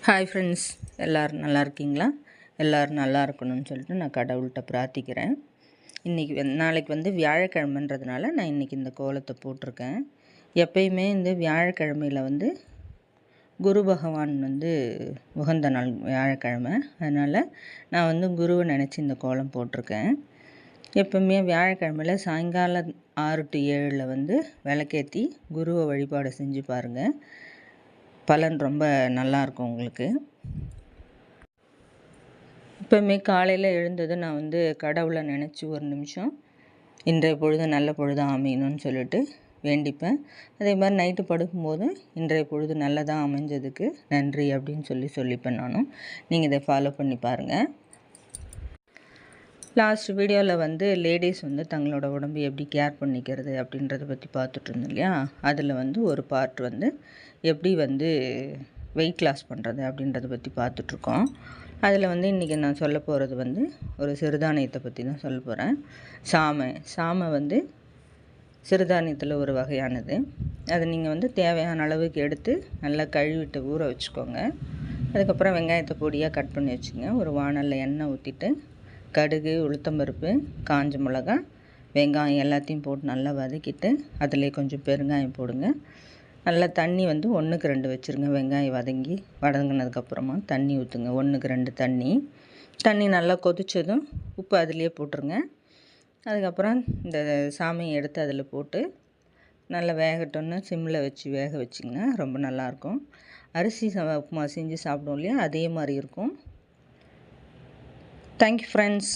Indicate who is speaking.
Speaker 1: Hi friends, எல்லோரும் நல்லா இருக்கீங்களா? எல்லோரும் நல்லா இருக்கணும்னு சொல்லிட்டு நான் கடவுள்கிட்ட பிரார்த்திக்கிறேன். நாளைக்கு வந்து வியாழக்கிழமைன்றதுனால நான் இன்றைக்கி இந்த கோலத்தை போட்டிருக்கேன். எப்பயுமே இந்த வியாழக்கிழமையில் வந்து குரு பகவான் வந்து உகந்த நாள் வியாழக்கிழமை. அதனால் நான் வந்து குருவை நினச்சி இந்த கோலம் போட்டிருக்கேன். எப்பவுமே வியாழக்கிழமையில் சாயங்காலம் 6 to 7 வந்து விளக்கேற்றி குருவை வழிபாடு செஞ்சு பாருங்கள். பலன் ரொம்ப நல்லாயிருக்கும் உங்களுக்கு. இப்போவுமே காலையில் எழுந்தது நான் வந்து கடவுளை நினச்சி ஒரு நிமிஷம் இன்றைய பொழுது நல்ல பொழுதாக அமையணும்னு சொல்லிட்டு வேண்டிப்பேன். அதே மாதிரி நைட்டு படுக்கும்போது இன்றைய பொழுது நல்லதாக அமைஞ்சதுக்கு நன்றி அப்படின்னு சொல்லிப்பேன் நானும். நீங்கள் இதை ஃபாலோ பண்ணி பாருங்கள். லாஸ்ட் வீடியோவில் வந்து லேடிஸ் வந்து தங்களோட உடம்பு எப்படி கேர் பண்ணிக்கிறது அப்படின்றத பற்றி பார்த்துட்ருந்தோம் இல்லையா? அதில் வந்து ஒரு பார்ட் வந்து எப்படி வந்து வெயிட் லாஸ் பண்ணுறது அப்படின்றத பற்றி பார்த்துட்ருக்கோம். அதில் வந்து இன்றைக்கி நான் சொல்ல போகிறது வந்து ஒரு சிறுதானியத்தை பற்றி தான் சொல்ல போகிறேன். சாமை வந்து சிறுதானியத்தில் ஒரு வகையானது. அதை நீங்கள் வந்து தேவையான அளவுக்கு எடுத்து நல்லா கழுவிட்டு ஊற வச்சுக்கோங்க. அதுக்கப்புறம் வெங்காயத்தை பொடியாக கட் பண்ணி வச்சுங்க. ஒரு வாணலில் எண்ணெய் ஊற்றிட்டு கடுகு, உளுத்தம்பருப்பு, காஞ்ச மிளகா, வெங்காயம் எல்லாத்தையும் போட்டு நல்லா வதக்கிட்டு அதிலே கொஞ்சம் பெருங்காயம் போடுங்க. நல்லா தண்ணி வந்து 1க்கு 2 வச்சுருங்க. வெங்காயம் வதங்கினதுக்கப்புறமா தண்ணி ஊற்றுங்க. 1க்கு 2 தண்ணி நல்லா கொதித்ததும் உப்பு அதிலே போட்டுருங்க. அதுக்கப்புறம் இந்த சாமையை எடுத்து அதில் போட்டு நல்லா வேகட்டோன்னு சிம்மில் வச்சு வேக வச்சிங்கன்னா ரொம்ப நல்லாயிருக்கும். அரிசி உப்புமா செஞ்சு சாப்பிடுவோம் இல்லையா? அதே மாதிரி இருக்கும். Thank you friends.